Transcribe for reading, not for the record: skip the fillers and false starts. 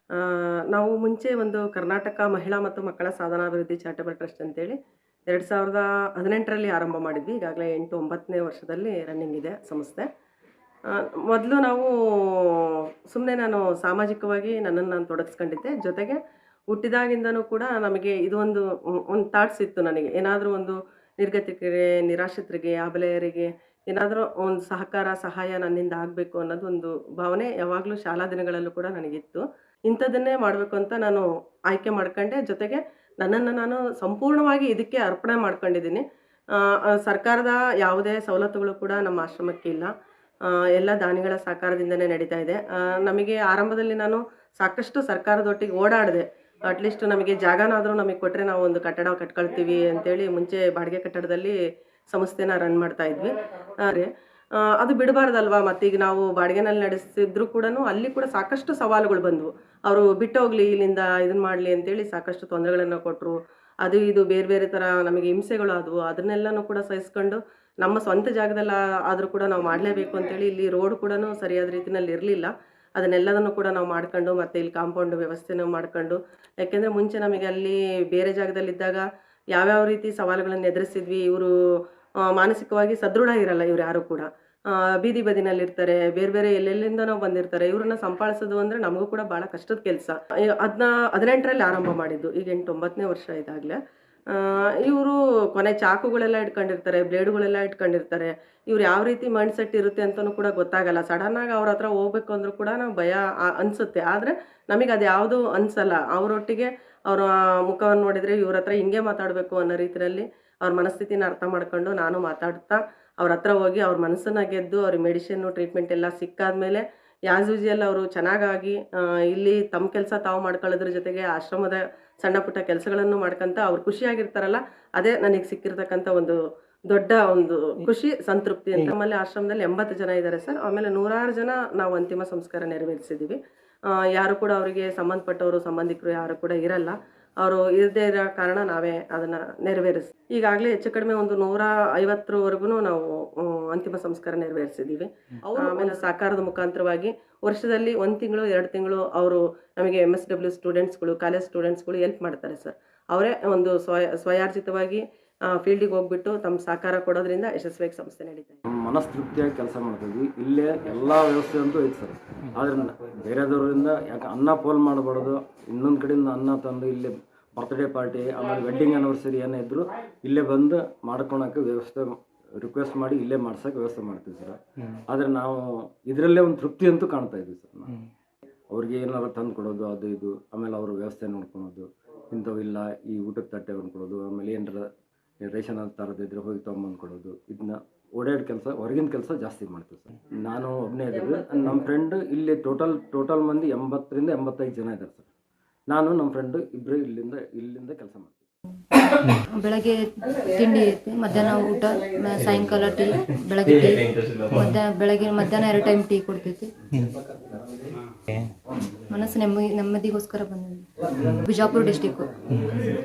ಆ, ನಾವು ಮುಂಚೆ ಒಂದು ಕರ್ನಾಟಕ ಮಹಿಳಾ ಮತ್ತು ಮಕ್ಕಳ ಸಾಧನಾಭಿವೃದ್ಧಿ ಚಾರಿಟಬಲ್ ಟ್ರಸ್ಟ್ ಅಂತೇಳಿ 2018ರಲ್ಲಿ ಆರಂಭ ಮಾಡಿದ್ವಿ. ಈಗಾಗಲೇ 8-9ನೇ ವರ್ಷದಲ್ಲಿ ರನ್ನಿಂಗ್ ಇದೆ ಸಂಸ್ಥೆ. ಮೊದಲು ನಾವು ಸುಮ್ಮನೆ ನಾನು ಸಾಮಾಜಿಕವಾಗಿ ನನ್ನನ್ನು ನಾನು ತೊಡಗಿಸ್ಕೊಂಡಿದ್ದೆ. ಜೊತೆಗೆ ಹುಟ್ಟಿದಾಗಿಂದನೂ ಕೂಡ ನಮಗೆ ಇದು ಒಂದು ಥಾಟ್ಸ್ ಇತ್ತು ನನಗೆ. ಏನಾದರೂ ಒಂದು ನಿರ್ಗತಿಕರಿಗೆ, ನಿರಾಶ್ರಿತರಿಗೆ, ಅಬಲೆಯರಿಗೆ ಏನಾದರೂ ಒಂದು ಸಹಕಾರ, ಸಹಾಯ ನನ್ನಿಂದ ಆಗಬೇಕು ಅನ್ನೋದು ಒಂದು ಭಾವನೆ ಯಾವಾಗಲೂ ಶಾಲಾ ದಿನಗಳಲ್ಲೂ ಕೂಡ ನನಗಿತ್ತು. ಇಂಥದ್ದನ್ನೇ ಮಾಡಬೇಕು ಅಂತ ನಾನು ಆಯ್ಕೆ ಮಾಡ್ಕೊಂಡೆ. ಜೊತೆಗೆ ನನ್ನನ್ನು ನಾನು ಸಂಪೂರ್ಣವಾಗಿ ಇದಕ್ಕೆ ಅರ್ಪಣೆ ಮಾಡ್ಕೊಂಡಿದ್ದೀನಿ. ಸರ್ಕಾರದ ಯಾವುದೇ ಸವಲತ್ತುಗಳು ಕೂಡ ನಮ್ಮ ಆಶ್ರಮಕ್ಕೆ ಇಲ್ಲ. ಎಲ್ಲ ದಾನಿಗಳ ಸಹಕಾರದಿಂದನೇ ನಡೀತಾ ಇದೆ. ನಮಗೆ ಆರಂಭದಲ್ಲಿ ನಾನು ಸಾಕಷ್ಟು ಸರ್ಕಾರದೊಟ್ಟಿಗೆ ಓಡಾಡಿದೆ. ಅಟ್ಲೀಸ್ಟ್ ನಮಗೆ ಜಾಗನಾದರೂ ನಮಗೆ ಕೊಟ್ಟರೆ ನಾವು ಒಂದು ಕಟ್ಟಡ ಕಟ್ಕೊಳ್ತೀವಿ ಅಂತೇಳಿ ಮುಂಚೆ ಬಾಡಿಗೆ ಕಟ್ಟಡದಲ್ಲಿ ಸಂಸ್ಥೆನ ರನ್ ಮಾಡ್ತಾ ಇದ್ವಿ. ಅದು ಬಿಡಬಾರ್ದಲ್ವಾ, ಮತ್ತೀಗ ನಾವು ಬಾಡಿಗೆನಲ್ಲಿ ನಡೆಸ್ತಿದ್ರು ಕೂಡ ಅಲ್ಲಿ ಕೂಡ ಸಾಕಷ್ಟು ಸವಾಲುಗಳು ಬಂದವು. ಅವರು ಬಿಟ್ಟು ಹೋಗ್ಲಿ ಇಲ್ಲಿಂದ ಇದನ್ನು ಮಾಡಲಿ ಅಂತೇಳಿ ಸಾಕಷ್ಟು ತೊಂದರೆಗಳನ್ನು ಕೊಟ್ಟರು. ಅದು ಇದು ಬೇರೆ ಬೇರೆ ಥರ ನಮಗೆ ಹಿಂಸೆಗಳು ಆದವು. ಅದನ್ನೆಲ್ಲನೂ ಕೂಡ ಸಹಿಸ್ಕೊಂಡು ನಮ್ಮ ಸ್ವಂತ ಜಾಗದಲ್ಲಿ ಆದರೂ ಕೂಡ ನಾವು ಮಾಡಲೇಬೇಕು ಅಂತೇಳಿ ಇಲ್ಲಿ ರೋಡ್ ಕೂಡ ಸರಿಯಾದ ರೀತಿಯಲ್ಲಿ ಇರಲಿಲ್ಲ. ಅದನ್ನೆಲ್ಲದನ್ನು ಕೂಡ ನಾವು ಮಾಡ್ಕೊಂಡು ಮತ್ತು ಇಲ್ಲಿ ಕಾಂಪೌಂಡ್ ವ್ಯವಸ್ಥೆನೂ ಮಾಡ್ಕೊಂಡು, ಯಾಕೆಂದರೆ ಮುಂಚೆ ನಮಗೆ ಅಲ್ಲಿ ಬೇರೆ ಜಾಗದಲ್ಲಿದ್ದಾಗ ಯಾವ್ಯಾವ ರೀತಿ ಸವಾಲುಗಳನ್ನು ಎದುರಿಸಿದ್ವಿ. ಇವರು ಮಾನಸಿಕವಾಗಿ ಸದೃಢ ಇರಲ್ಲ ಇವ್ರು ಯಾರು ಕೂಡ. ಬೀದಿ ಬದಿನಲ್ಲಿರ್ತಾರೆ, ಬೇರೆ ಬೇರೆ ಎಲ್ಲೆಲ್ಲಿಂದನೋ ಬಂದಿರ್ತಾರೆ. ಇವ್ರನ್ನ ಸಂಪಾದಿಸೋದು ಅಂದರೆ ನಮಗೂ ಕೂಡ ಭಾಳ ಕಷ್ಟದ ಕೆಲಸ. 18ರಲ್ಲಿ ಆರಂಭ ಮಾಡಿದ್ದು, ಈಗ 8-9ನೇ ವರ್ಷ ಇದಾಗಲೇ. ಇವರು ಕೊನೆ ಚಾಕುಗಳೆಲ್ಲ ಇಟ್ಕೊಂಡಿರ್ತಾರೆ, ಬ್ಲೇಡುಗಳೆಲ್ಲ ಇಟ್ಕೊಂಡಿರ್ತಾರೆ. ಇವ್ರು ಯಾವ ರೀತಿ ಮೈಂಡ್ ಸೆಟ್ ಇರುತ್ತೆ ಅಂತಲೂ ಕೂಡ ಗೊತ್ತಾಗಲ್ಲ. ಸಡನ್ನಾಗಿ ಅವ್ರ ಹತ್ರ ಹೋಗ್ಬೇಕು ಅಂದರೂ ಕೂಡ ನಾವು ಭಯ ಅನಿಸುತ್ತೆ. ಆದರೆ ನಮಗೆ ಅದು ಯಾವುದೂ ಅನಿಸಲ್ಲ. ಅವರೊಟ್ಟಿಗೆ ಅವರ ಮುಖವನ್ನು ನೋಡಿದರೆ ಇವ್ರ ಹತ್ರ ಹಿಂಗೆ ಮಾತಾಡಬೇಕು ಅನ್ನೋ ರೀತಿಯಲ್ಲಿ ಅವ್ರ ಮನಸ್ಥಿತಿನ ಅರ್ಥ ಮಾಡ್ಕೊಂಡು ನಾನು ಮಾತಾಡ್ತಾ ಅವ್ರ ಹತ್ರ ಹೋಗಿ ಅವ್ರ ಮನಸ್ಸನ್ನು ಗೆದ್ದು ಅವ್ರಿಗೆ ಮೆಡಿಷನ್ನು, ಟ್ರೀಟ್ಮೆಂಟ್ ಎಲ್ಲ ಸಿಕ್ಕಾದ್ಮೇಲೆ ಆ್ಯಸ್ ಯೂಶುವಲ್ ಅವರು ಚೆನ್ನಾಗಾಗಿ ಇಲ್ಲಿ ತಮ್ಮ ಕೆಲಸ ತಾವು ಮಾಡ್ಕೊಳ್ಳೋದ್ರ ಜೊತೆಗೆ ಆಶ್ರಮದ ಸಣ್ಣ ಪುಟ್ಟ ಕೆಲಸಗಳನ್ನು ಮಾಡ್ಕೊಂತ ಅವ್ರು ಖುಷಿಯಾಗಿರ್ತಾರಲ್ಲ, ಅದೇ ನನಗೆ ಸಿಕ್ಕಿರ್ತಕ್ಕಂಥ ಒಂದು ದೊಡ್ಡ ಒಂದು ಖುಷಿ, ಸಂತೃಪ್ತಿ ಅಂತ. ಆಮೇಲೆ ಆಶ್ರಮದಲ್ಲಿ 80 ಜನ ಇದ್ದಾರೆ ಸರ್. ಆಮೇಲೆ 106 ಜನ ನಾವು ಅಂತಿಮ ಸಂಸ್ಕಾರ ನೆರವೇರಿಸಿದ್ದೀವಿ. ಯಾರು ಕೂಡ ಅವರಿಗೆ ಸಂಬಂಧಪಟ್ಟವರು, ಸಂಬಂಧಿಕರು ಯಾರು ಕೂಡ ಇರಲ್ಲ. ಅವರು ಇರದೇ ಇರೋ ಕಾರಣ ನಾವೇ ಅದನ್ನು ಈಗಾಗಲೇ ಹೆಚ್ಚು ಕಡಿಮೆ ಒಂದು 150ವರೆಗೂ ನಾವು ಅಂತಿಮ ಸಂಸ್ಕಾರ ನೆರವೇರಿಸಿದ್ದೀವಿ. ಅವರು ಆಮೇಲೆ ಸಹಕಾರದ ಮುಖಾಂತರವಾಗಿ ವರ್ಷದಲ್ಲಿ 1 ತಿಂಗಳು 2 ತಿಂಗಳು ಅವರು ನಮಗೆ MSW ಸ್ಟೂಡೆಂಟ್ಸ್ಗಳು, ಕಾಲೇಜ್ ಸ್ಟೂಡೆಂಟ್ಸ್ಗಳು ಹೆಲ್ಪ್ ಮಾಡ್ತಾರೆ ಸರ್. ಅವರೇ ಒಂದು ಸ್ವಯಾರ್ಜಿತವಾಗಿ ಫೀಲ್ಡಿಗೆ ಹೋಗ್ಬಿಟ್ಟು ತಮ್ಮ ಸಹಕಾರ ಕೊಡೋದ್ರಿಂದ ಯಶಸ್ವಿಯಾಗಿ ಸಂಸ್ಥೆ ನಡೀತಾ ಇದೆ. ಮನಸ್ತೃಪ್ತಿಯಾಗಿ ಕೆಲಸ ಮಾಡ್ತೀವಿ. ಇಲ್ಲೇ ಎಲ್ಲ ವ್ಯವಸ್ಥೆ ಅಂತೂ ಐತೆ ಸರ್. ಆದರೆ ಬೇರೆದವರಿಂದ ಯಾಕೆ ಅನ್ನ ಪೋಲ್ ಮಾಡಬಾರ್ದು, ಇನ್ನೊಂದು ಕಡೆಯಿಂದ ಅನ್ನ ತಂದು ಇಲ್ಲೇ ಬರ್ತ್ಡೇ ಪಾರ್ಟಿ, ಆಮೇಲೆ ವೆಡ್ಡಿಂಗ್ ಆ್ಯನಿವರ್ಸರಿ ಏನೇ ಇದ್ದರೂ ಇಲ್ಲೇ ಬಂದು ಮಾಡ್ಕೊಳಕ್ಕೆ ವ್ಯವಸ್ಥೆ ರಿಕ್ವೆಸ್ಟ್ ಮಾಡಿ ಇಲ್ಲೇ ಮಾಡ್ಸೋಕ್ಕೆ ವ್ಯವಸ್ಥೆ ಮಾಡ್ತೀವಿ ಸರ್. ಆದರೆ ನಾವು ಇದರಲ್ಲೇ ಒಂದು ತೃಪ್ತಿ ಅಂತೂ ಕಾಣ್ತಾ ಇದ್ದೀವಿ ಸರ್. ನಾವು ಅವ್ರಿಗೆ ಏನಾರು ತಂದು ಕೊಡೋದು ಅದು ಇದು, ಆಮೇಲೆ ಅವ್ರ ವ್ಯವಸ್ಥೆ ನೋಡ್ಕೊಳೋದು, ಇಂಥವು ಇಲ್ಲ ಈ ಊಟದ ತಟ್ಟೆ ಕೊಡೋದು, ಆಮೇಲೆ ಏನಾರ ರೇಷನ್ ತರೋದಿದ್ರೆ ಹೋಗಿ ತೊಗೊಂಬಂದು ಕೊಡೋದು, ಇದನ್ನ ಓಡಾಡೋ ಕೆಲಸ, ಹೊರಗಿನ ಕೆಲಸ ಜಾಸ್ತಿ ಮಾಡ್ತೀವಿ ಸರ್. ನಾನು ಒಬ್ಬನೇ ಇದ್ದೀವಿ. ನಮ್ಮ ಫ್ರೆಂಡ್ ಇಲ್ಲಿ ಟೋಟಲ್ ಮಂದಿ 80ರಿಂದ 85 ಜನ ಇದ್ದಾರೆ ಸರ್. ನಾನು ನಮ್ಮ ಫ್ರೆಂಡು ಇಬ್ಬರು ಇಲ್ಲಿಂದ ಕೆಲಸ ಮಾಡ್ತೀವಿ. ಬೆಳಗ್ಗೆ ತಿಂಡಿ ಐತಿ, ಮಧ್ಯಾಹ್ನ ಊಟ, ಸಾಯಂಕಾಲ ಟೀ, ಬೆಳಗ್ಗೆ ಟೀ, ಮಧ್ಯಾಹ್ನ 2 ಟೈಮ್ ಟೀ ಕೊಡ್ತೈತಿ. ಮನಸ್ಸು ನೆಮ್ಮದಿಗೋಸ್ಕರ ಬಂದ ಬಿಜಾಪುರ ಡಿಸ್ಟಿಕ್ಕು.